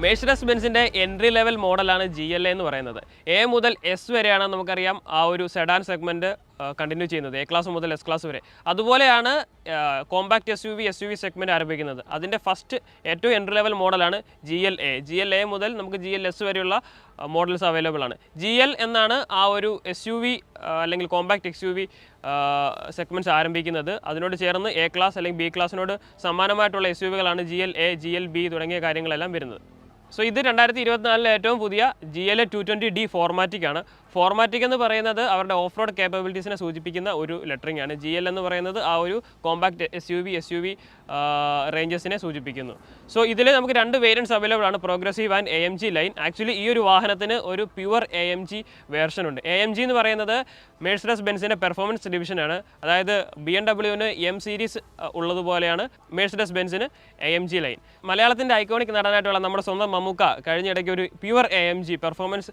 Mercedes ബെൻസിൻ്റെ entry level മോഡലാണ് GLA എന്ന് പറയുന്നത്. A മുതൽ S വരെയാണ് നമുക്കറിയാം ആ ഒരു സെഡാൻ സെഗ്മെൻറ്റ് കണ്ടിന്യൂ ചെയ്യുന്നത്, A ക്ലാസ് മുതൽ S ക്ലാസ് വരെ. അതുപോലെയാണ് കോമ്പാക്ട് SUV സെഗ്മെൻറ്റ് ആരംഭിക്കുന്നത്. അതിൻ്റെ ഫസ്റ്റ് ഏറ്റവും എൻട്രി ലെവൽ മോഡലാണ് GLA മുതൽ നമുക്ക് GLS വരെയുള്ള മോഡൽസ് അവൈലബിൾ ആണ്. GL എന്നാണ് ആ ഒരു SUV അല്ലെങ്കിൽ കോമ്പാക്ട് XUV സെഗ്മെൻറ്റ്സ് ആരംഭിക്കുന്നത്. അതിനോട് ചേർന്ന് A ക്ലാസ് അല്ലെങ്കിൽ B ക്ലാസ്സിനോട് സമാനമായിട്ടുള്ള SUVകളാണ് GLA, GLB തുടങ്ങിയ കാര്യങ്ങളെല്ലാം വരുന്നത്. സോ ഇത് 2024 ഏറ്റവും പുതിയ GLA 220D ഫോർമാറ്റിക് ആണ്. ഫോർമാറ്റിക് എന്ന് പറയുന്നത് അവരുടെ ഓഫ് റോഡ് കേപ്പബിലിറ്റീസിനെ സൂചിപ്പിക്കുന്ന ഒരു ലെറ്ററിംഗ് ആണ്. GL എന്ന് പറയുന്നത് ആ ഒരു കോമ്പാക്ട് SUV റേഞ്ചസിനെ സൂചിപ്പിക്കുന്നു. സോ ഇതിൽ നമുക്ക് രണ്ട് വേരിയൻറ്റ്സ് അവൈലബിൾ ആണ്, progressive and AMG line. Actually ഈ ഒരു വാഹനത്തിന് ഒരു പ്യുവർ AMG വേർഷൻ ഉണ്ട്. AMG എന്ന് പറയുന്നത് മെഴ്സിഡസ് ബെൻസിൻ്റെ പെർഫോമൻസ് ഡിവിഷനാണ്. അതായത് BMW-ന് M സീരീസ് ഉള്ളതുപോലെയാണ് മെഴ്സിഡസ് ബെൻസിന് AMG ലൈൻ. മലയാളത്തിൻ്റെ ഐക്കോണിക് നടനായിട്ടുള്ള നമ്മുടെ സ്വന്തം മമ്മൂക്ക കഴിഞ്ഞിടയ്ക്ക് ഒരു പ്യുവർ AMG പെർഫോമൻസ്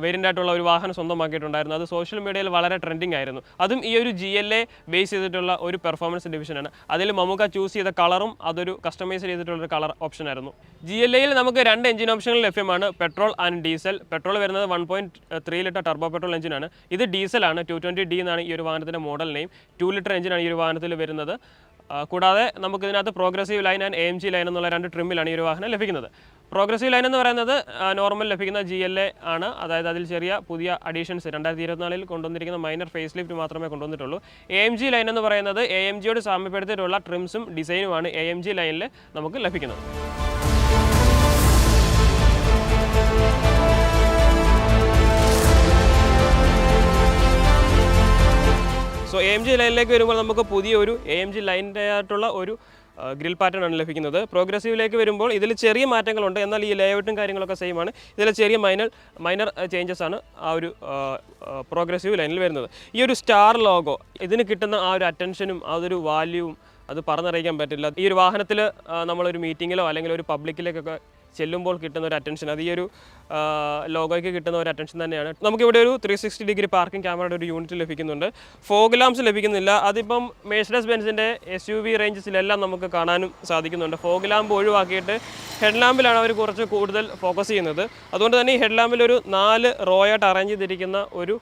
വേരിയൻ്റ് ആയിട്ടുള്ള ഒരു വാഹനം സ്വന്തമാക്കിയിട്ടുണ്ടായിരുന്നു. അത് സോഷ്യൽ മീഡിയയിൽ വളരെ ട്രെൻഡിങ് ആയിരുന്നു. അതും ഈ ഒരു GLA ബേസ് ചെയ്തിട്ടുള്ള ഒരു പെർഫോമൻസ് ഡിവിഷനാണ്. അതിൽ മമ്മൂക്ക ചൂസ് ചെയ്ത കളറും അതൊരു കസ്റ്റമൈസ് ചെയ്തിട്ടുള്ളൊരു കളർ ഓപ്ഷനായിരുന്നു. GLAയിൽ നമുക്ക് രണ്ട് എഞ്ചിൻ ഓപ്ഷനുകൾ ലഭ്യമാണ്, പെട്രോൾ ആൻഡ് ഡീസൽ. പെട്രോൾ വരുന്നത് 1.3 ലിറ്റർ ടർബോ പെട്രോൾ എഞ്ചിനാണ്. ഇത് ഡീസലാണ്, 220D എന്നാണ് ഈ ഒരു വാഹനത്തിൻ്റെ മോഡൽ നെയിം. 2 ലിറ്റർ എഞ്ചിനാണ് ഈ ഒരു വാഹനത്തിൽ വരുന്നത്. കൂടാതെ നമുക്കിതിനകത്ത് progressive line and AMG line എന്നുള്ള രണ്ട് ട്രിമ്മിലാണ് ഈ ഒരു വാഹനം ലഭിക്കുന്നത്. പ്രോഗ്രസീവ് ലൈൻ എന്ന് പറയുന്നത് നോർമൽ ലഭിക്കുന്ന GLA ആണ്. അതായത് അതിൽ ചെറിയ പുതിയ അഡീഷൻസ് 2024 കൊണ്ടുവന്നിരിക്കുന്ന മൈനർ ഫേസ് ലിഫ്റ്റ് മാത്രമേ കൊണ്ടുവന്നിട്ടുള്ളൂ. AMG ലൈൻ എന്ന് പറയുന്നത് AMGയോട് സാമ്യപ്പെടുത്തിയിട്ടുള്ള ട്രിംസും ഡിസൈനുമാണ് AMG ലൈനിൽ നമുക്ക് ലഭിക്കുന്നത്. സോ AMG ലൈനിലേക്ക് വരുമ്പോൾ നമുക്ക് പുതിയൊരു AMG ലൈനിൻ്റെ ആയിട്ടുള്ള ഒരു ഗ്രിൽ പാറ്റേൺ ആണ് ലഭിക്കുന്നത്. പ്രോഗ്രസീവിലേക്ക് വരുമ്പോൾ ഇതിൽ ചെറിയ മാറ്റങ്ങളുണ്ട്, എന്നാൽ ഈ ലേഔട്ടും കാര്യങ്ങളൊക്കെ സെയിം ആണ്. ഇതിൽ ചെറിയ മൈനർ ചേഞ്ചസ് ആണ് ആ ഒരു പ്രോഗ്രസീവ് ലൈനിൽ വരുന്നത്. ഈ ഒരു സ്റ്റാർ ലോഗോ, ഇതിന് കിട്ടുന്ന ആ ഒരു അറ്റൻഷനും അതൊരു വാല്യൂവും അത് പറഞ്ഞറിയിക്കാൻ പറ്റില്ല. ഈ ഒരു വാഹനത്തിൽ നമ്മളൊരു മീറ്റിങ്ങിലോ അല്ലെങ്കിൽ ഒരു പബ്ലിക്കിലേക്കൊക്കെ ചെല്ലുമ്പോൾ കിട്ടുന്ന ഒരു അറ്റൻഷൻ, അത് ഈ ഒരു ലോഗോയ്ക്ക് കിട്ടുന്ന ഒരു അറ്റൻഷൻ തന്നെയാണ്. നമുക്കിവിടെ ഒരു 360 ഡിഗ്രി പാർക്കിംഗ് ക്യാമറയുടെ ഒരു യൂണിറ്റ് ലഭിക്കുന്നുണ്ട്. ഫോഗ് ലാംപ്സ് ലഭിക്കുന്നില്ല. അതിപ്പം മെഴ്സിഡസ് ബെൻസിൻ്റെ SUV റേഞ്ചസിലെല്ലാം നമുക്ക് കാണാനും സാധിക്കുന്നുണ്ട്. ഫോഗ് ലാമ്പ് ഒഴിവാക്കിയിട്ട് ഹെഡ് ലാമ്പിലാണ് അവർ കുറച്ച് കൂടുതൽ ഫോക്കസ് ചെയ്യുന്നത്. അതുകൊണ്ട് തന്നെ ഈ ഹെഡ് ലാമ്പിൽ ഒരു 4 റോയായിട്ട് അറേഞ്ച് ചെയ്തിരിക്കുന്ന ഒരു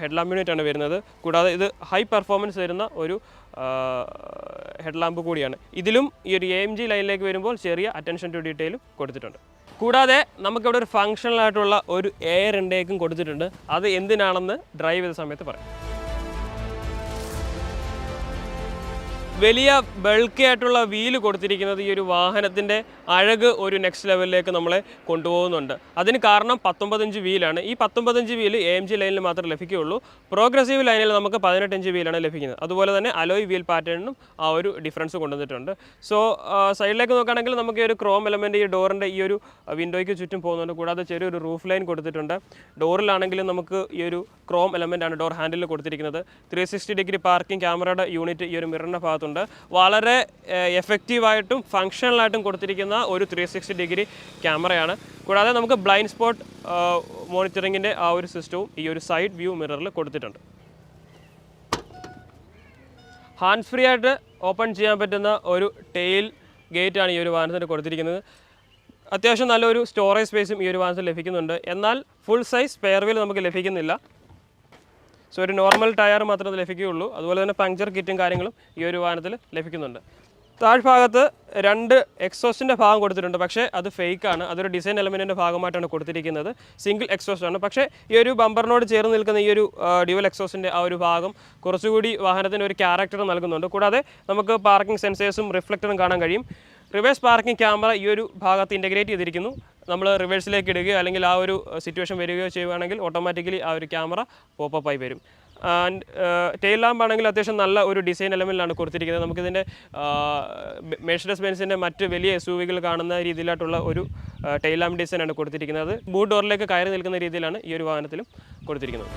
ഹെഡ് ലാമ്പ് യൂണിറ്റാണ് വരുന്നത്. കൂടാതെ ഇത് ഹൈ പെർഫോമൻസ് വരുന്ന ഒരു ഹെഡ് ലാമ്പ് കൂടിയാണ്. ഇതിലും ഈ ഒരു AMG ലൈനിലേക്ക് വരുമ്പോൾ ചെറിയ അറ്റൻഷൻ ടു ഡീറ്റെയിലും കൊടുത്തിട്ടുണ്ട്. കൂടാതെ നമുക്കിവിടെ ഒരു ഫങ്ഷണലായിട്ടുള്ള ഒരു എയർ ഇൻടേക്കും കൊടുത്തിട്ടുണ്ട്. അത് എന്തിനാണെന്ന് ഡ്രൈവ് ചെയ്ത സമയത്ത് പറയാം. വലിയ ബൾക്കി ആയിട്ടുള്ള വീല് കൊടുത്തിരിക്കുന്നത് ഈ ഒരു വാഹനത്തിൻ്റെ അഴക് ഒരു നെക്സ്റ്റ് ലെവലിലേക്ക് നമ്മളെ കൊണ്ടുപോകുന്നുണ്ട്. അതിന് കാരണം 19 ഇഞ്ച് വീലാണ്. ഈ 19 ഇഞ്ച് വീല് AMG ലൈനിൽ മാത്രമേ ലഭിക്കുകയുള്ളൂ. പ്രോഗ്രസീവ് ലൈനിൽ നമുക്ക് 18 ഇഞ്ച് വീലാണ് ലഭിക്കുന്നത്. അതുപോലെ തന്നെ അലോയ് വീൽ പാറ്റേണിനും ആ ഒരു ഡിഫറൻസ് കൊണ്ടുവന്നിട്ടുണ്ട്. സോ സൈഡിലേക്ക് നോക്കുകയാണെങ്കിൽ നമുക്ക് ഈ ഒരു ക്രോം എലമെൻറ്റ് ഈ ഡോറിൻ്റെ ഈ ഒരു വിൻഡോയ്ക്ക് ചുറ്റും പോകുന്നുണ്ട്. കൂടാതെ ചെറിയൊരു റൂഫ് ലൈൻ കൊടുത്തിട്ടുണ്ട്. ഡോറിലാണെങ്കിലും നമുക്ക് ഈ ഒരു ക്രോം എലമെൻ്റാണ് ഡോർ ഹാൻഡിൽ കൊടുത്തിരിക്കുന്നത്. 360 ഡിഗ്രി പാർക്കിംഗ് ക്യാമറയുടെ യൂണിറ്റ് ഈ ഒരു മിററിൻ്റെ ഭാഗത്ത് വളരെ എഫക്റ്റീവായിട്ടും ഫങ്ഷണലായിട്ടും കൊടുത്തിരിക്കുന്ന ഒരു 360 ഡിഗ്രി ക്യാമറയാണ്. കൂടാതെ നമുക്ക് ബ്ലൈൻഡ് സ്പോട്ട് മോണിറ്ററിങ്ങിൻ്റെ ആ ഒരു സിസ്റ്റവും ഈ ഒരു സൈഡ് വ്യൂ മിററിൽ കൊടുത്തിട്ടുണ്ട്. ഹാൻഡ് ഫ്രീ ആയിട്ട് ഓപ്പൺ ചെയ്യാൻ പറ്റുന്ന ഒരു ടെയിൽ ഗേറ്റാണ് ഈ ഒരു വാഹനത്തിന് കൊടുത്തിരിക്കുന്നത്. അത്യാവശ്യം നല്ലൊരു സ്റ്റോറേജ് സ്പേസും ഈ ഒരു വാഹനത്തിൽ ലഭിക്കുന്നുണ്ട്. എന്നാൽ ഫുൾ സൈസ് സ്പെയർ വീൽ നമുക്ക് ലഭിക്കുന്നില്ല. സോ ഒരു നോർമൽ ടയർ മാത്രമേ ലഭിക്കുകയുള്ളൂ. അതുപോലെ തന്നെ പങ്ക്ചർ കിറ്റും കാര്യങ്ങളും ഈ ഒരു വാഹനത്തിൽ ലഭിക്കുന്നുണ്ട്. താഴ്ഭാഗത്ത് 2 എക്സോസ്റ്റിൻ്റെ ഭാഗം കൊടുത്തിട്ടുണ്ട്, പക്ഷേ അത് ഫേക്കാണ്. അതൊരു ഡിസൈൻ എലമെൻറ്റിൻ്റെ ഭാഗമായിട്ടാണ് കൊടുത്തിരിക്കുന്നത്. സിംഗിൾ എക്സോസ്റ്റ് ആണ്. പക്ഷേ ഈ ഒരു ബമ്പറിനോട് ചേർന്ന് നിൽക്കുന്ന ഈ ഒരു ഡ്യുവൽ എക്സോസ്റ്റിൻ്റെ ആ ഒരു ഭാഗം കുറച്ചുകൂടി വാഹനത്തിന് ഒരു ക്യാരക്ടർ നൽകുന്നുണ്ട്. കൂടാതെ നമുക്ക് പാർക്കിംഗ് സെൻസേഴ്സും റിഫ്ലക്ടറും കാണാൻ കഴിയും. റിവേഴ്സ് പാർക്കിംഗ് ക്യാമറ ഈ ഒരു ഭാഗത്ത് ഇൻ്റഗ്രേറ്റ് ചെയ്തിരിക്കുന്നു. നമ്മൾ റിവേഴ്സിലേക്ക് ഇടുകയോ അല്ലെങ്കിൽ ആ ഒരു സിറ്റുവേഷൻ വരികയോ ചെയ്യുകയാണെങ്കിൽ ഓട്ടോമാറ്റിക്കലി ആ ഒരു ക്യാമറ പോപ്പപ്പായി വരും. ആൻഡ് ടെയിൽ ലാമ്പ് ആണെങ്കിൽ അത്യാവശ്യം നല്ല ഒരു ഡിസൈൻ എലമെൻറ്റിലാണ് കൊടുത്തിരിക്കുന്നത്. നമുക്കിതിൻ്റെ മെഴ്സിഡസ് ബെൻസിൻ്റെ മറ്റ് വലിയ SUVകൾ കാണുന്ന രീതിയിലായിട്ടുള്ള ഒരു ടെയിൽ ലാമ്പ് ഡിസൈനാണ് കൊടുത്തിരിക്കുന്നത്. ബൂട്ട് ഡോറിലേക്ക് കയറി നിൽക്കുന്ന രീതിയിലാണ് ഈ ഒരു വാഹനത്തിലും കൊടുത്തിരിക്കുന്നത്.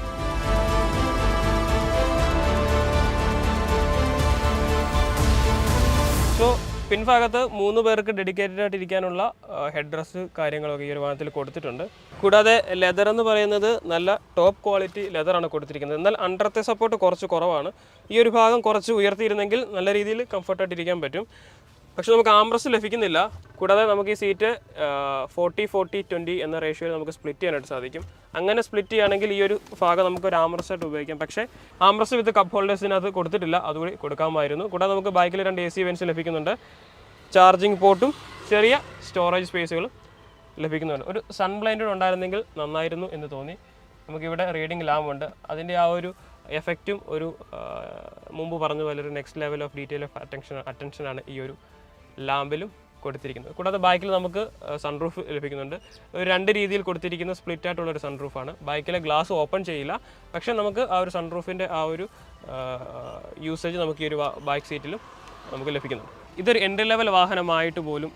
സോ പിൻഭാഗത്ത് 3 പേർക്ക് ഡെഡിക്കേറ്റഡ് ആയിട്ട് ഇരിക്കാനുള്ള ഹെഡ് റെസ്റ്റ് കാര്യങ്ങളൊക്കെ ഈ ഒരു വാഹനത്തിൽ കൊടുത്തിട്ടുണ്ട്. കൂടാതെ ലെതർ എന്ന് പറയുന്നത് നല്ല ടോപ്പ് ക്വാളിറ്റി ലെതറാണ് കൊടുത്തിരിക്കുന്നത്. എന്നാൽ അണ്ടറത്തെ സപ്പോർട്ട് കുറച്ച് കുറവാണ്. ഈ ഒരു ഭാഗം കുറച്ച് ഉയർത്തിയിരുന്നെങ്കിൽ നല്ല രീതിയിൽ കംഫർട്ടായിട്ട് ഇരിക്കാൻ പറ്റും. പക്ഷേ നമുക്ക് ആംബ്രസ്റ്റ് ലഭിക്കുന്നില്ല. കൂടാതെ നമുക്ക് ഈ സീറ്റ് 40-40-20 എന്ന റേഷ്യോയിൽ നമുക്ക് സ്പ്ലിറ്റ് ചെയ്യാനായിട്ട് സാധിക്കും. അങ്ങനെ സ്പ്ലിറ്റ് ചെയ്യുകയാണെങ്കിൽ ഈ ഒരു ഭാഗം നമുക്ക് ഒരു ആംബ്രസ്റ്റ് ആയിട്ട് ഉപയോഗിക്കാം. പക്ഷേ ആംബ്രസ്റ്റ് വിത്ത് കപ്പ് ഹോൾഡേഴ്സിനകത്ത് കൊടുത്തിട്ടില്ല, അതുകൂടി കൊടുക്കാമായിരുന്നു. കൂടാതെ നമുക്ക് ബൈക്കിൽ 2 AC വെൻസ് ലഭിക്കുന്നുണ്ട്. ചാർജിങ് പോർട്ടും ചെറിയ സ്റ്റോറേജ് സ്പേസുകളും ലഭിക്കുന്നുണ്ട്. ഒരു സൺ ബ്ലൈൻഡ് ഉണ്ടായിരുന്നെങ്കിൽ നന്നായിരുന്നു എന്ന് തോന്നി. നമുക്കിവിടെ റീഡിംഗ് ലാമ്പുണ്ട്. അതിൻ്റെ ആ ഒരു എഫക്റ്റും ഒരു മുമ്പ് പറഞ്ഞ പോലെ ഒരു next level of detail of അറ്റൻഷനാണ് ഈ ഒരു ലാമ്പിലും കൊടുത്തിരിക്കുന്നത്. കൂടാതെ ബൈക്കിൽ നമുക്ക് സൺറൂഫ് ലഭിക്കുന്നുണ്ട്. ഒരു 2 രീതിയിൽ കൊടുത്തിരിക്കുന്ന സ്പ്ലിറ്റ് ആയിട്ടുള്ളൊരു സൺറൂഫാണ്. ബൈക്കിലെ ഗ്ലാസ് ഓപ്പൺ ചെയ്യില്ല, പക്ഷേ നമുക്ക് ആ ഒരു സൺറൂഫിൻ്റെ ആ ഒരു യൂസേജ് നമുക്ക് ഈ ഒരു ബൈക്ക് സീറ്റിലും നമുക്ക് ലഭിക്കുന്നുണ്ട്. ഇതൊരു എൻട്രി ലെവൽ വാഹനമായിട്ട് പോലും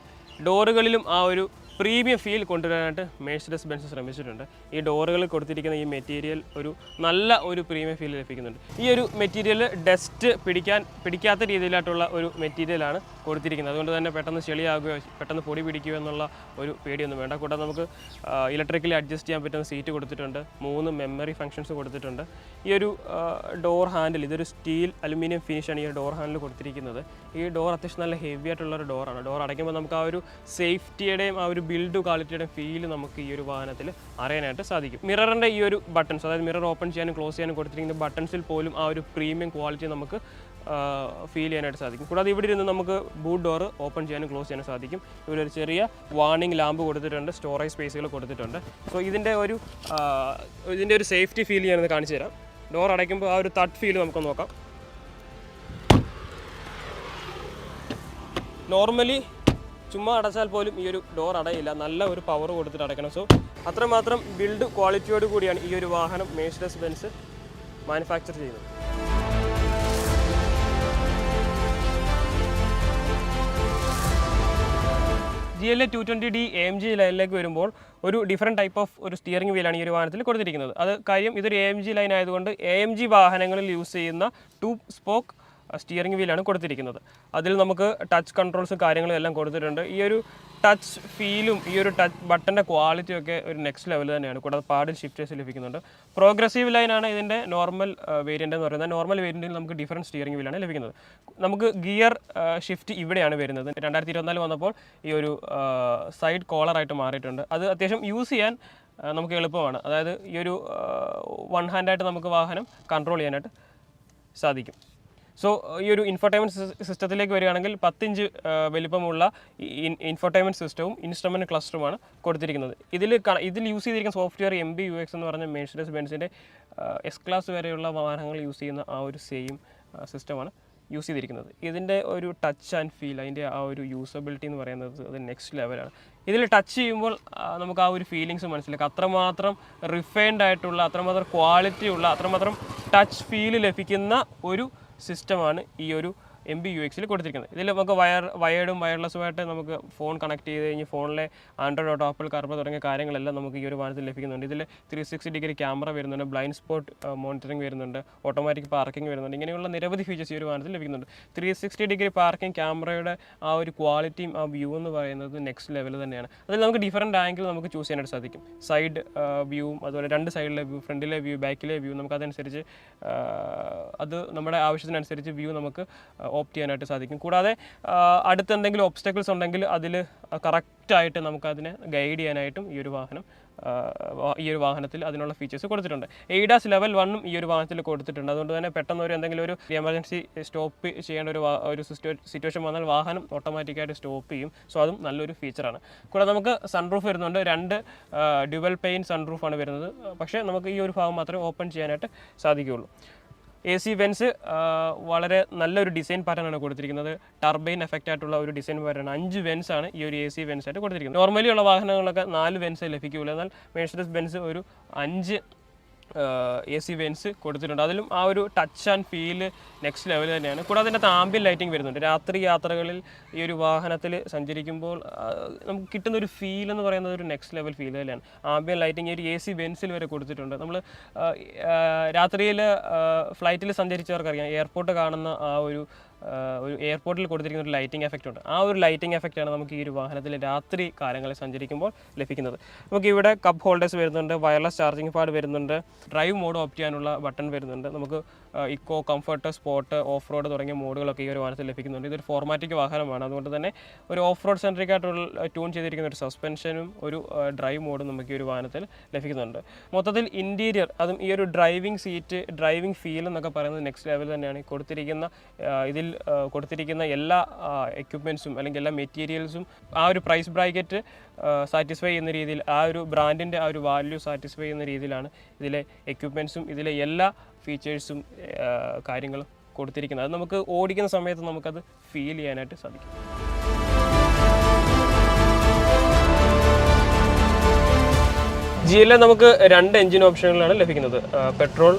ഡോറുകളിലും ആ ഒരു പ്രീമിയം ഫീൽ കൊണ്ടുവരാനായിട്ട് മെഴ്സിഡസ് ബെൻസ് ശ്രമിച്ചിട്ടുണ്ട്. ഈ ഡോറുകളിൽ കൊടുത്തിരിക്കുന്ന ഈ മെറ്റീരിയൽ ഒരു നല്ല ഒരു പ്രീമിയം ഫീൽ ലഭിക്കുന്നുണ്ട്. ഈ ഒരു മെറ്റീരിയൽ ഡസ്റ്റ് പിടിക്കാത്ത രീതിയിലായിട്ടുള്ള ഒരു മെറ്റീരിയലാണ് കൊടുത്തിരിക്കുന്നത്. അതുകൊണ്ട് തന്നെ പെട്ടെന്ന് ചെളിയാകുകയോ പെട്ടെന്ന് പൊടി പിടിക്കുകയോ എന്നുള്ള ഒരു പേടിയൊന്നും വേണ്ട. കൂടാതെ നമുക്ക് ഇലക്ട്രിക്കലി അഡ്ജസ്റ്റ് ചെയ്യാൻ പറ്റുന്ന സീറ്റ് കൊടുത്തിട്ടുണ്ട്. 3 മെമ്മറി ഫംഗ്ഷൻസ് കൊടുത്തിട്ടുണ്ട്. ഈ ഒരു ഡോർ ഹാൻഡിൽ ഇതൊരു സ്റ്റീൽ അലുമിനിയം ഫിനിഷാണ് ഈ ഡോർ ഹാൻഡിൽ കൊടുത്തിരിക്കുന്നത്. ഈ ഡോർ അത്യാവശ്യം നല്ല ഹെവി ആയിട്ടുള്ളൊരു ഡോറാണ്. ഡോർ അടയ്ക്കുമ്പോൾ നമുക്ക് ആ ഒരു സേഫ്റ്റിയുടെയും ആ ഒരു ബിൽഡ് ക്വാളിറ്റിയുടെ ഫീൽ നമുക്ക് ഈ ഒരു വാഹനത്തിൽ അറിയാനായിട്ട് സാധിക്കും. മിററിൻ്റെ ഈ ഒരു ബട്ടൺസ്, അതായത് മിറർ ഓപ്പൺ ചെയ്യാനും ക്ലോസ് ചെയ്യാനും കൊടുത്തിരിക്കുന്ന ബട്ടൺസിൽ പോലും ആ ഒരു പ്രീമിയം ക്വാളിറ്റി നമുക്ക് ഫീൽ ചെയ്യാനായിട്ട് സാധിക്കും. കൂടാതെ ഇവിടെ ഇരുന്ന് നമുക്ക് ബൂട്ട് ഡോർ ഓപ്പൺ ചെയ്യാനും ക്ലോസ് ചെയ്യാനും സാധിക്കും. ഇവിടെ ഒരു ചെറിയ വാർണിംഗ് ലാമ്പ് കൊടുത്തിട്ടുണ്ട്, സ്റ്റോറേജ് സ്പേസുകൾ കൊടുത്തിട്ടുണ്ട്. സോ ഇതിൻ്റെ ഒരു സേഫ്റ്റി ഫീൽ ഞാനത് കാണിച്ചു തരാം. ഡോർ അടയ്ക്കുമ്പോൾ ആ ഒരു തട്ട് ഫീൽ നമുക്ക് നോക്കാം. നോർമലി ചുമ്മാ അടച്ചാൽ പോലും ഈ ഒരു ഡോർ അടയില്ല, നല്ല ഒരു പവർ കൊടുത്തിട്ട് അടയ്ക്കണം. സോ അത്രമാത്രം ബിൽഡ് ക്വാളിറ്റിയോട് കൂടിയാണ് ഈ ഒരു വാഹനം മെഴ്സിഡസ് ബെൻസ് മാനുഫാക്ചർ ചെയ്യുന്നത്. GLA 220D AMG ലൈനിലേക്ക് വരുമ്പോൾ ഒരു ഡിഫറെൻറ്റ് ടൈപ്പ് ഓഫ് ഒരു സ്റ്റിയറിംഗ് വീലാണ് ഈ ഒരു വാഹനത്തിൽ കൊടുത്തിരിക്കുന്നത്. അത് കാര്യം ഇതൊരു AMG ലൈൻ ആയതുകൊണ്ട് AMG വാഹനങ്ങളിൽ യൂസ് ചെയ്യുന്ന 2 സ്പോക്ക് സ്റ്റിയറിംഗ് വീലാണ് കൊടുത്തിരിക്കുന്നത്. അതിൽ നമുക്ക് ടച്ച് കൺട്രോൾസും കാര്യങ്ങളും എല്ലാം കൊടുത്തിട്ടുണ്ട്. ഈ ഒരു ടച്ച് ഫീലും ഈ ഒരു ടച്ച് ബട്ടൻ്റെ ക്വാളിറ്റിയും ഒക്കെ ഒരു നെക്സ്റ്റ് ലെവൽ തന്നെയാണ്. കൂടാതെ പാഡിൽ ഷിഫ്റ്റേഴ്സ് ലഭിക്കുന്നുണ്ട്. പ്രോഗ്രസീവ് ലൈനാണ് ഇതിൻ്റെ നോർമൽ വേരിയൻ്റ് എന്ന് പറയുന്നത്. നോർമൽ വേരിയൻറ്റിൽ നമുക്ക് ഡിഫറൻറ്റ് സ്റ്റിയറിംഗ് വീലാണ് ലഭിക്കുന്നത്. നമുക്ക് ഗിയർ ഷിഫ്റ്റ് ഇവിടെയാണ് വരുന്നത്. 2024 വന്നപ്പോൾ ഈ ഒരു സൈഡ് കോളറായിട്ട് മാറിയിട്ടുണ്ട്. അത് അത്യാവശ്യം യൂസ് ചെയ്യാൻ നമുക്ക് എളുപ്പമാണ്. അതായത് ഈ ഒരു 1 ഹാൻഡായിട്ട് നമുക്ക് വാഹനം കൺട്രോൾ ചെയ്യാനായിട്ട് സാധിക്കും. സോ ഈ ഒരു ഇൻഫോർടൈൻമെൻറ്റ് സിസ്റ്റത്തിലേക്ക് വരികയാണെങ്കിൽ 10 ഇഞ്ച് വലിപ്പമുള്ള ഇൻഫോർടൈൻമെൻറ്റ് സിസ്റ്റവും ഇൻസ്ട്രുമെൻറ്റ് ക്ലസ്റ്ററുമാണ് കൊടുത്തിരിക്കുന്നത്. ഇതിൽ യൂസ് ചെയ്തിരിക്കുന്ന സോഫ്റ്റ്വെയർ MBUX എന്ന് പറഞ്ഞ മെഴ്സിഡസ് ബെൻസിൻ്റെ S ക്ലാസ് വരെയുള്ള വാഹനങ്ങൾ യൂസ് ചെയ്യുന്ന ആ ഒരു സെയിം സിസ്റ്റമാണ് യൂസ് ചെയ്തിരിക്കുന്നത്. ഇതിൻ്റെ ഒരു ടച്ച് ആൻഡ് ഫീൽ, അതിൻ്റെ ആ ഒരു യൂസബിലിറ്റി എന്ന് പറയുന്നത് അത് നെക്സ്റ്റ് ലെവലാണ്. ഇതിൽ ടച്ച് ചെയ്യുമ്പോൾ നമുക്ക് ആ ഒരു ഫീലിങ്സ് മനസ്സിലാക്കാം. അത്രമാത്രം റിഫൈൻഡ് ആയിട്ടുള്ള, അത്രമാത്രം ക്വാളിറ്റി ഉള്ള, അത്രമാത്രം ടച്ച് ഫീൽ ലഭിക്കുന്ന ഒരു സിസ്റ്റമാണ് ഈ ഒരു MBUX കൊടുത്തിരിക്കുന്നത്. ഇതിൽ നമുക്ക് വയേർഡും വയർലെസ്സുമായിട്ട് നമുക്ക് ഫോൺ കണക്ട് ചെയ്ത് കഴിഞ്ഞ് ഫോണിലെ ആൻഡ്രോയിഡ് ഓട്ടോ, ആപ്പിൾ കാർപ്ലേ തുടങ്ങിയ കാര്യങ്ങളെല്ലാം നമുക്ക് ഈ ഒരു വാഹനത്തിൽ ലഭിക്കുന്നുണ്ട്. ഇതിൽ 360 ഡിഗ്രി ക്യാമറ വരുന്നുണ്ട്, ബ്ലൈൻഡ് സ്പോട്ട് മോണിറ്ററിംഗ് വരുന്നുണ്ട്, ഓട്ടോമാറ്റിക് പാർക്കിംഗ് വരുന്നുണ്ട്. ഇങ്ങനെയുള്ള നിരവധി ഫീച്ചേഴ്സ് ഈ ഒരു വാഹനത്തിൽ ലഭിക്കുന്നുണ്ട്. 360 ഡിഗ്രി പാർക്കിംഗ് ക്യാമറയുടെ ആ ഒരു ക്വാളിറ്റിയും ആ വ്യൂ എന്ന് പറയുന്നത് നെക്സ്റ്റ് ലെവൽ തന്നെയാണ്. അതിൽ നമുക്ക് ഡിഫറൻറ്റ് ആംഗിൾ നമുക്ക് ചൂസ് ചെയ്യാനായിട്ട് സാധിക്കും. സൈഡ് വ്യൂവും അതുപോലെ 2 സൈഡിലെ വ്യൂ, ഫ്രണ്ടിലെ വ്യൂ, ബാക്കിലെ വ്യൂ, നമുക്ക് അതനുസരിച്ച് അത് നമ്മുടെ ആവശ്യത്തിനനുസരിച്ച് വ്യൂ നമുക്ക് ഓപ്റ്റ് ചെയ്യാനായിട്ട് സാധിക്കും. കൂടാതെ അടുത്ത് എന്തെങ്കിലും ഒബ്സ്റ്റക്കിൾസ് ഉണ്ടെങ്കിൽ അതിൽ കറക്റ്റായിട്ട് നമുക്കതിനെ ഗൈഡ് ചെയ്യാനായിട്ടും ഈ ഒരു വാഹനത്തിൽ അതിനുള്ള ഫീച്ചേഴ്സ് കൊടുത്തിട്ടുണ്ട്. ADAS ലെവൽ 1 ഈ ഒരു വാഹനത്തിൽ കൊടുത്തിട്ടുണ്ട്. അതുകൊണ്ട് തന്നെ പെട്ടെന്ന് എന്തെങ്കിലും ഒരു എമർജൻസി സ്റ്റോപ്പ് ചെയ്യേണ്ട ഒരു സിറ്റുവേഷൻ വന്നാൽ വാഹനം ഓട്ടോമാറ്റിക്കായിട്ട് സ്റ്റോപ്പ് ചെയ്യും. സോ അതും നല്ലൊരു ഫീച്ചറാണ്. കൂടാതെ നമുക്ക് സൺറൂഫ് വരുന്നുണ്ട്. 2 ഡ്യുവൽ പെയിൻ സൺറൂഫാണ് വരുന്നത്. പക്ഷേ നമുക്ക് ഈ ഒരു ഭാഗം മാത്രമേ ഓപ്പൺ ചെയ്യാനായിട്ട് സാധിക്കുകയുള്ളൂ. AC വെൻസ് വളരെ നല്ലൊരു ഡിസൈൻ പാറ്റേണാണ് കൊടുത്തിരിക്കുന്നത്. ടർബൈൻ എഫക്റ്റ് ആയിട്ടുള്ള ഒരു ഡിസൈൻ പാറ്റേൺ. 5 വെൻസാണ് ഈ ഒരു AC വെൻസ് ആയിട്ട് കൊടുത്തിരിക്കുന്നത്. നോർമലി ഉള്ള വാഹനങ്ങളൊക്കെ 4 വെൻസേ ലഭിക്കുകയുള്ളൂ. എന്നാൽ മെഴ്സിഡസ് ബെൻസ് ഒരു 5 AC വെൻസ് കൊടുത്തിട്ടുണ്ട്. അതിലും ആ ഒരു touch and feel next level തന്നെയാണ്. കൂടാതെ അതിൻ്റെ ആംബിയൻ ലൈറ്റിംഗ് വരുന്നുണ്ട്. രാത്രി യാത്രകളിൽ ഈ ഒരു വാഹനത്തിൽ സഞ്ചരിക്കുമ്പോൾ നമുക്ക് കിട്ടുന്ന ഒരു ഫീൽ എന്ന് പറയുന്നത് ഒരു നെക്സ്റ്റ് ലെവൽ ഫീൽ തന്നെയാണ്. ആംബിയൻ ലൈറ്റിംഗ് ഈ ഒരു AC വെൻസിൽ വരെ കൊടുത്തിട്ടുണ്ട്. നമ്മൾ രാത്രിയിൽ ഫ്ലൈറ്റിൽ സഞ്ചരിച്ചവർക്കറിയാം, എയർപോർട്ട് കാണുന്ന ആ ഒരു ഒരു എയർപോർട്ടിൽ കൊടുത്തിരിക്കുന്ന ഒരു ലൈറ്റിംഗ് എഫക്റ്റ് ഉണ്ട്. ആ ഒരു ലൈറ്റിംഗ് എഫക്റ്റാണ് നമുക്ക് ഈ ഒരു വാഹനത്തിൽ രാത്രി കാലങ്ങളിൽ സഞ്ചരിക്കുമ്പോൾ ലഭിക്കുന്നത്. നമുക്ക് ഇവിടെ കപ്പ് ഹോൾഡേഴ്സ് വരുന്നുണ്ട്, വയർലെസ് ചാർജിങ് പാഡ് വരുന്നുണ്ട്, ഡ്രൈവ് മോഡ് ഓപ്റ്റ് ചെയ്യാനുള്ള ബട്ടൺ വരുന്നുണ്ട്. നമുക്ക് eco, comfort, sport, off road തുടങ്ങിയ മോഡുകളൊക്കെ ഈ ഒരു വാഹനത്തിൽ ലഭിക്കുന്നുണ്ട്. ഇതൊരു ഫോർമാറ്റിക് വാഹനമാണ്, അതുകൊണ്ട് തന്നെ ഒരു ഓഫ് റോഡ് സെൻട്രിക് ആയിട്ടുള്ള ട്യൂൺ ചെയ്തിരിക്കുന്ന ഒരു സസ്പെൻഷനും ഒരു ഡ്രൈവ് മോഡും നമുക്ക് ഈ ഒരു വാഹനത്തിൽ ലഭിക്കുന്നുണ്ട്. മൊത്തത്തിൽ ഇൻറ്റീരിയർ, അതും ഈ ഒരു ഡ്രൈവിംഗ് സീറ്റ്, ഡ്രൈവിംഗ് ഫീൽ എന്നൊക്കെ പറയുന്നത് നെക്സ്റ്റ് ലെവൽ തന്നെയാണ്. ഇതിൽ കൊടുത്തിരിക്കുന്ന എല്ലാ എക്യുപ്മെൻറ്റ്സും അല്ലെങ്കിൽ എല്ലാ മെറ്റീരിയൽസും ആ ഒരു പ്രൈസ് ബ്രാക്കറ്റ് സാറ്റിസ്ഫൈ ചെയ്യുന്ന രീതിയിൽ, ആ ഒരു ബ്രാൻഡിൻ്റെ ആ ഒരു വാല്യൂ സാറ്റിസ്ഫൈ ചെയ്യുന്ന രീതിയിലാണ് ഇതിലെ എക്യുപ്മെൻറ്റ്സും ഇതിലെ എല്ലാ ഫീച്ചേഴ്സും കാര്യങ്ങളും കൊടുത്തിരിക്കുന്നത്. അത് നമുക്ക് ഓടിക്കുന്ന സമയത്ത് നമുക്കത് ഫീൽ ചെയ്യാനായിട്ട് സാധിക്കും. GLA നമുക്ക് 2 എഞ്ചിൻ ഓപ്ഷനുകളാണ് ലഭിക്കുന്നത്, petrol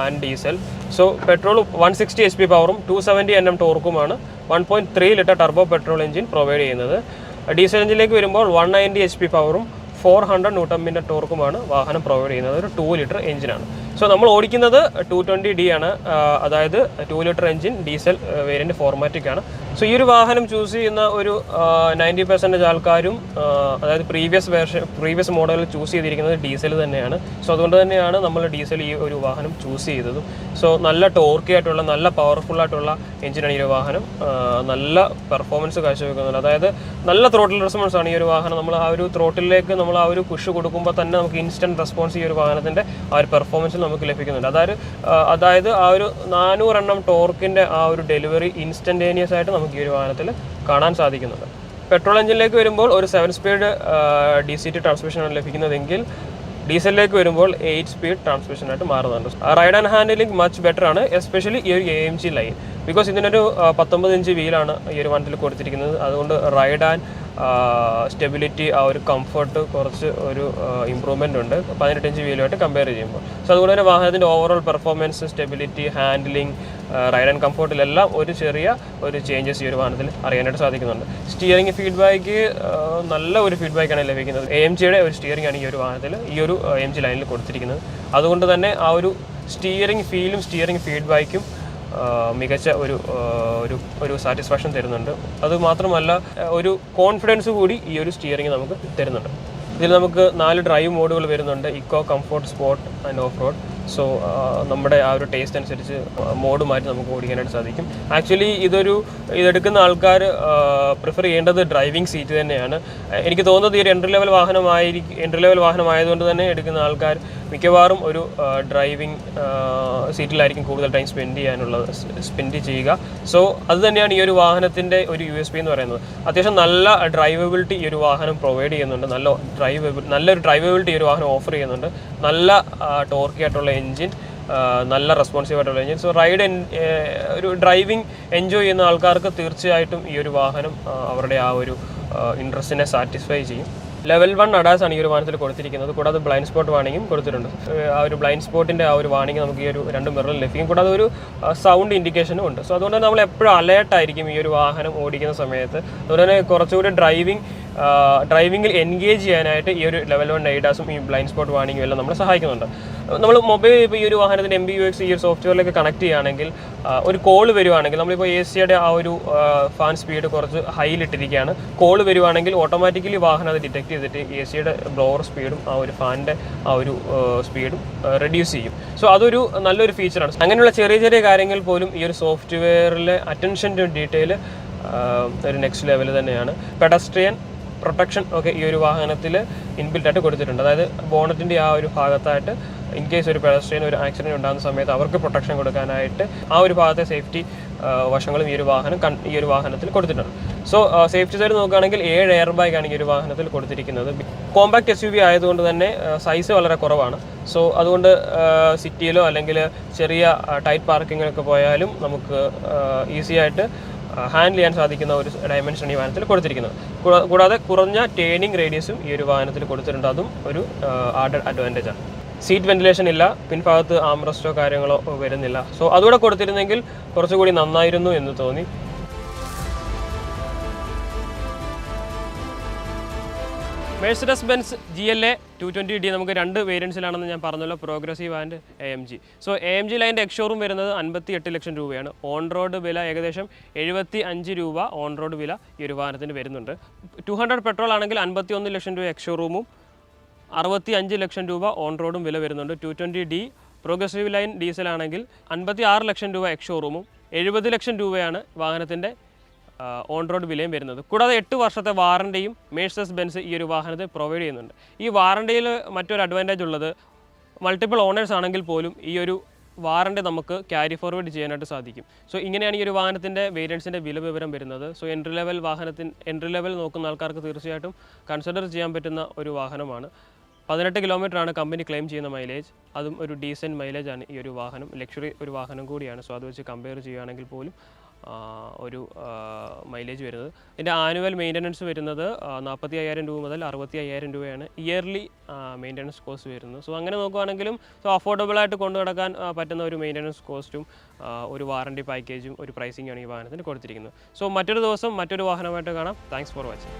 and diesel. So petrol 160 HP പവറും 270 Nm ടോർക്കുമാണ് 1.3 litre turbo petrol engine provide ചെയ്യുന്നത്. ഡീസൽ എഞ്ചിനിലേക്ക് വരുമ്പോൾ 190 HP പവറും 400 Nm ടോർക്കുമാണ് വാഹനം പ്രൊവൈഡ് ചെയ്യുന്നത്. ഒരു 2 ലിറ്റർ എഞ്ചിനാണ്. സോ നമ്മൾ ഓടിക്കുന്നത് 220D ആണ്, അതായത് 2 ലിറ്റർ എഞ്ചിൻ ഡീസൽ വേരിയൻറ്റ് ഫോർമാറ്റിക്കാണ്. സോ ഈ ഒരു വാഹനം ചൂസ് ചെയ്യുന്ന ഒരു 90% ആൾക്കാരും അതായത് പ്രീവിയസ് മോഡലിൽ ചൂസ് ചെയ്തിരിക്കുന്നത് ഡീസൽ തന്നെയാണ്. സോ അതുകൊണ്ട് തന്നെയാണ് നമ്മൾ ഡീസൽ ഈ ഒരു വാഹനം ചൂസ് ചെയ്തതും. സോ നല്ല ടോർക്കി ആയിട്ടുള്ള, നല്ല പവർഫുൾ ആയിട്ടുള്ള എഞ്ചിനാണ് ഈ ഒരു വാഹനം. നല്ല പെർഫോമൻസ് കാഴ്ചവെക്കുന്നുണ്ട്, അതായത് നല്ല ത്രോട്ടിൽ റെസ്പോൺസ് ആണ് ഈ ഒരു വാഹനം. നമ്മൾ ആ ഒരു ത്രോട്ടിലേക്ക് നമ്മൾ ആ ഒരു പുഷ് കൊടുക്കുമ്പോൾ തന്നെ നമുക്ക് ഇൻസ്റ്റൻറ്റ് റെസ്പോൺസ് ഈ ഒരു വാഹനത്തിൻ്റെ ആ ഒരു പെർഫോമൻസിൽ നമുക്ക് ലഭിക്കുന്നുണ്ട്. അതായത് ആ ഒരു 400 Nm ടോർക്കിൻ്റെ ആ ഒരു ഡെലിവറി ഇൻസ്റ്റൻറ്റേനിയസ് ആയിട്ട് നമുക്ക് ഈ ഒരു വാഹനത്തിൽ കാണാൻ സാധിക്കുന്നുണ്ട്. പെട്രോൾ എഞ്ചിനിലേക്ക് വരുമ്പോൾ ഒരു 7 സ്പീഡ് DCT ട്രാൻസ്മിഷനാണ് ലഭിക്കുന്നതെങ്കിൽ ഡീസലിലേക്ക് വരുമ്പോൾ 8 സ്പീഡ് ട്രാൻസ്മിഷനായിട്ട് മാറുന്നുണ്ട്. Ride and handling much better ആണ്, എസ്പെഷ്യലി ഈ ഒരു AMG ലൈൻ. ബിക്കോസ് ഇതിനൊരു 19 ഇഞ്ച് വീലാണ് ഈ ഒരു വാഹനത്തിൽ കൊടുത്തിരിക്കുന്നത്. അതുകൊണ്ട് റൈഡ് ആൻഡ് സ്റ്റെബിലിറ്റി, ആ ഒരു കംഫർട്ട് കുറച്ച് ഒരു ഇമ്പ്രൂവ്മെൻ്റ് ഉണ്ട് 18 ഇഞ്ച് വീലുമായിട്ട് കമ്പയർ ചെയ്യുമ്പോൾ. സോ അതുകൊണ്ട് തന്നെ വാഹനത്തിൻ്റെ overall performance, stability, handling, ride and കംഫർട്ടിലെല്ലാം ഒരു ചേഞ്ചസ് ഈ ഒരു വാഹനത്തിൽ അറിയാനായിട്ട് സാധിക്കുന്നുണ്ട്. സ്റ്റിയറിംഗ് ഫീഡ്ബാക്ക് നല്ല ഒരു ഫീഡ്ബാക്കാണ് ലഭിക്കുന്നത്. AMGയുടെ ഒരു സ്റ്റിയറിംഗ് ആണ് ഈ ഒരു വാഹനത്തിൽ, ഈ ഒരു AMG ലൈനിൽ കൊടുത്തിരിക്കുന്നത്. അതുകൊണ്ട് തന്നെ ആ ഒരു സ്റ്റിയറിംഗ് ഫീലും സ്റ്റിയറിംഗ് ഫീഡ്ബാക്കും മികച്ച ഒരു സാറ്റിസ്ഫാക്ഷൻ തരുന്നുണ്ട്. അതുമാത്രമല്ല ഒരു കോൺഫിഡൻസ് കൂടി ഈ ഒരു സ്റ്റിയറിംഗ് നമുക്ക് തരുന്നുണ്ട്. ഇതിൽ നമുക്ക് 4 ഡ്രൈവ് മോഡുകൾ വരുന്നുണ്ട്, eco, comfort, sport and off road. So നമ്മുടെ ആ ഒരു ടേസ്റ്റ് അനുസരിച്ച് മോഡ് മാറ്റി നമുക്ക് ഓടിക്കാനായിട്ട് സാധിക്കും. ആക്ച്വലി ഇതെടുക്കുന്ന ആൾക്കാർ പ്രിഫർ ചെയ്യേണ്ടത് ഡ്രൈവിംഗ് സീറ്റ് തന്നെയാണ്. എനിക്ക് തോന്നുന്നത് ഈ ഒരു എൻട്രി ലെവൽ വാഹനമായതുകൊണ്ട് തന്നെ എടുക്കുന്ന ആൾക്കാർ മിക്കവാറും ഒരു ഡ്രൈവിംഗ് സീറ്റിലായിരിക്കും കൂടുതൽ ടൈം സ്പെൻഡ് ചെയ്യുക. സോ അത് തന്നെയാണ് ഈ ഒരു വാഹനത്തിൻ്റെ ഒരു USP എന്ന് പറയുന്നത്. അത്യാവശ്യം നല്ല ഡ്രൈവബിലിറ്റി ഈ ഒരു വാഹനം പ്രൊവൈഡ് ചെയ്യുന്നുണ്ട്, നല്ലൊരു ഡ്രൈവബിലിറ്റി ഈ ഒരു വാഹനം ഓഫർ ചെയ്യുന്നുണ്ട്. നല്ല ടോർക്കി ആയിട്ടുള്ള എൻജിൻ, നല്ല റെസ്പോൺസീവ് ആയിട്ടുള്ള എൻജിൻ. സോ ഒരു ഡ്രൈവിംഗ് എൻജോയ് ചെയ്യുന്ന ആൾക്കാർക്ക് തീർച്ചയായിട്ടും ഈ ഒരു വാഹനം അവരുടെ ആ ഒരു ഇൻട്രസ്റ്റിനെ സാറ്റിസ്ഫൈ ചെയ്യും. ലെവൽ 1 ADAS ആണ് ഈ ഒരു വാഹനത്തിൽ കൊടുത്തിരിക്കുന്നത്. കൂടാതെ ബ്ലൈൻഡ് സ്പോട്ട് വാണിംഗും കൊടുത്തിട്ടുണ്ട്. ആ ഒരു ബ്ലൈൻഡ് സ്പോട്ടിൻ്റെ ആ ഒരു വാണിംഗ് നമുക്ക് ഈ ഒരു 2 മിററിൽ ലഭിക്കും. കൂടാതെ ഒരു സൗണ്ട് ഇൻഡിക്കേഷനും ഉണ്ട്. സോ അതുകൊണ്ട് തന്നെ നമ്മൾ എപ്പോഴും അലേർട്ടായിരിക്കും ഈ ഒരു വാഹനം ഓടിക്കുന്ന സമയത്ത്. അതുകൊണ്ട് തന്നെ കുറച്ചുകൂടി ഡ്രൈവിങ്ങിൽ എൻഗേജ് ചെയ്യാനായിട്ട് ഈ ഒരു ലെവൽ 1 ADASും ഈ ബ്ലൈൻഡ് സ്പോട്ട് വാണിംഗും എല്ലാം നമ്മളെ സഹായിക്കുന്നുണ്ട്. നമ്മൾ മൊബൈൽ ഇപ്പോൾ ഈ ഒരു വാഹനത്തിൻ്റെ MBUX ഈ ഒരു സോഫ്റ്റ്വെയറിലേക്ക് കണക്ട് ചെയ്യുകയാണെങ്കിൽ ഒരു കോൾ വരുവാണെങ്കിൽ, നമ്മളിപ്പോൾ AC-യുടെ ആ ഒരു ഫാൻ സ്പീഡ് കുറച്ച് ഹൈയിലിട്ടിരിക്കുകയാണ്, കോൾ വരുവാണെങ്കിൽ ഓട്ടോമാറ്റിക്കലി വാഹനം അത് ഡിറ്റക്ട് ചെയ്തിട്ട് AC-യുടെ ബ്ലോവർ സ്പീഡും ആ ഒരു ഫാനിൻ്റെ ആ ഒരു സ്പീഡും റെഡ്യൂസ് ചെയ്യും. സോ അതൊരു നല്ലൊരു ഫീച്ചറാണ്. അങ്ങനെയുള്ള ചെറിയ കാര്യങ്ങൾ പോലും ഈ ഒരു സോഫ്റ്റ്വെയറിലെ അറ്റൻഷൻ ടു ഡീറ്റെയിൽ ഒരു നെക്സ്റ്റ് ലെവൽ തന്നെയാണ്. പെഡസ്ട്രിയൻ പ്രൊട്ടക്ഷൻ ഒക്കെ ഈ ഒരു വാഹനത്തിൽ ഇൻബിൽറ്റായിട്ട് കൊടുത്തിട്ടുണ്ട്. അതായത് ബോണറ്റിൻ്റെ ആ ഒരു ഭാഗത്തായിട്ട് ഇൻ കേസ് ഒരു പെഡസ്ട്രിയൻ ഒരു ആക്സിഡൻറ്റ് ഉണ്ടാകുന്ന സമയത്ത് അവർക്ക് പ്രൊട്ടക്ഷൻ കൊടുക്കാനായിട്ട് ആ ഒരു ഭാഗത്തെ സേഫ്റ്റി വശങ്ങളും ഈ ഒരു വാഹനത്തിൽ കൊടുത്തിട്ടുണ്ട്. സോ സേഫ്റ്റി സൈഡ് നോക്കുകയാണെങ്കിൽ 7 എയർ ബാഗാണ് ഈ ഒരു വാഹനത്തിൽ കൊടുത്തിരിക്കുന്നത്. കോമ്പാക്ട് SUV ആയതുകൊണ്ട് തന്നെ സൈസ് വളരെ കുറവാണ്. സോ അതുകൊണ്ട് സിറ്റിയിലോ അല്ലെങ്കിൽ ചെറിയ ടൈറ്റ് പാർക്കിങ്ങിലൊക്കെ പോയാലും നമുക്ക് ഈസി ആയിട്ട് ഹാൻഡിൽ ചെയ്യാൻ സാധിക്കുന്ന ഒരു ഡയമെൻഷൻ ഈ വാഹനത്തിൽ കൊടുത്തിരിക്കുന്നത്. കൂടാതെ കുറഞ്ഞ ടേണിംഗ് റേഡിയസും ഈ ഒരു വാഹനത്തിൽ കൊടുത്തിട്ടുണ്ട്. അതും ഒരു ആഡഡ് അഡ്വാൻറ്റേജ് ആണ്. സീറ്റ് വെന്റിലേഷൻ ഇല്ല, പിൻഭാഗത്ത് ആംറസ്റ്റോ കാര്യങ്ങളോ വരുന്നില്ല. സോ അതുകൂടെ കൊടുത്തിരുന്നെങ്കിൽ കുറച്ചുകൂടി നന്നായിരുന്നു എന്ന് തോന്നി. മെഴ്സിഡസ് ബെൻസ് GLA 220D നമുക്ക് രണ്ട് വേരിയൻസിലാണെന്ന് ഞാൻ പറഞ്ഞല്ലോ, പ്രോഗ്രസീവ് ആൻഡ് AMG. സോ AMG ലൈൻ്റെ എക്സ്ഷോറൂം വരുന്നത് 58 ലക്ഷം രൂപയാണ്. ഓൺ റോഡ് വില ഏകദേശം 75 രൂപ ഓൺ റോഡ് വില ഈ ഒരു വാഹനത്തിന് വരുന്നുണ്ട്. 200 പെട്രോൾ ആണെങ്കിൽ 51 ലക്ഷം രൂപ എക്സ്ഷോറൂമും 65 ലക്ഷം രൂപ ഓൺ റോഡും വില വരുന്നുണ്ട്. 220D പ്രോഗ്രസീവ് ലൈൻ ഡീസൽ ആണെങ്കിൽ 56 ലക്ഷം രൂപ എക്സ്ഷോറൂമും 70 ലക്ഷം രൂപയാണ് വാഹനത്തിൻ്റെ ഓൺ റോഡ് വിലയും വരുന്നത്. കൂടാതെ 8 വർഷത്തെ വാറണ്ടിയും മെഴ്സിഡസ് ബെൻസ് ഈ ഒരു വാഹനത്തെ പ്രൊവൈഡ് ചെയ്യുന്നുണ്ട്. ഈ വാറണ്ടിയിൽ മറ്റൊരു അഡ്വാൻറ്റേജ് ഉള്ളത്, മൾട്ടിപ്പിൾ ഓണേഴ്സ് ആണെങ്കിൽ പോലും ഈ ഒരു വാറണ്ടി നമുക്ക് ക്യാരി ഫോർവേഡ് ചെയ്യാനായിട്ട് സാധിക്കും. സോ ഇങ്ങനെയാണ് ഈ ഒരു വാഹനത്തിൻ്റെ വേരിയൻസിൻ്റെ വില വിവരം വരുന്നത്. സോ എൻട്രി ലെവൽ നോക്കുന്ന ആൾക്കാർക്ക് തീർച്ചയായിട്ടും കൺസിഡർ ചെയ്യാൻ പറ്റുന്ന ഒരു വാഹനമാണ്. 18 കിലോമീറ്ററാണ് കമ്പനി ക്ലെയിം ചെയ്യുന്ന മൈലേജ്. അതും ഒരു ഡീസൻറ്റ് മൈലേജ് ആണ് ഈ ഒരു വാഹനം. ലക്ഷറി ഒരു വാഹനം കൂടിയാണ്. സോ അത് വെച്ച് കമ്പയർ ചെയ്യുകയാണെങ്കിൽ പോലും ഒരു മൈലേജ് വരുന്നത്. ഇതിൻ്റെ ആനുവൽ മെയിൻ്റനൻസ് വരുന്നത് 45,000 രൂപ മുതൽ 65,000 രൂപയാണ് ഇയർലി മെയിൻ്റനൻസ് കോസ്റ്റ് വരുന്നത്. സോ അങ്ങനെ നോക്കുകയാണെങ്കിലും അഫോർഡബിളായിട്ട് കൊണ്ടു നടക്കാൻ പറ്റുന്ന ഒരു മെയിൻ്റനൻസ് കോസ്റ്റും ഒരു വാറണ്ടി പാക്കേജും ഒരു പ്രൈസിങ്ങാണ് ഈ വാഹനത്തിന് കൊടുത്തിരിക്കുന്നത്. സോ മറ്റൊരു ദിവസം മറ്റൊരു വാഹനമായിട്ട് കാണാം. Thanks for watching.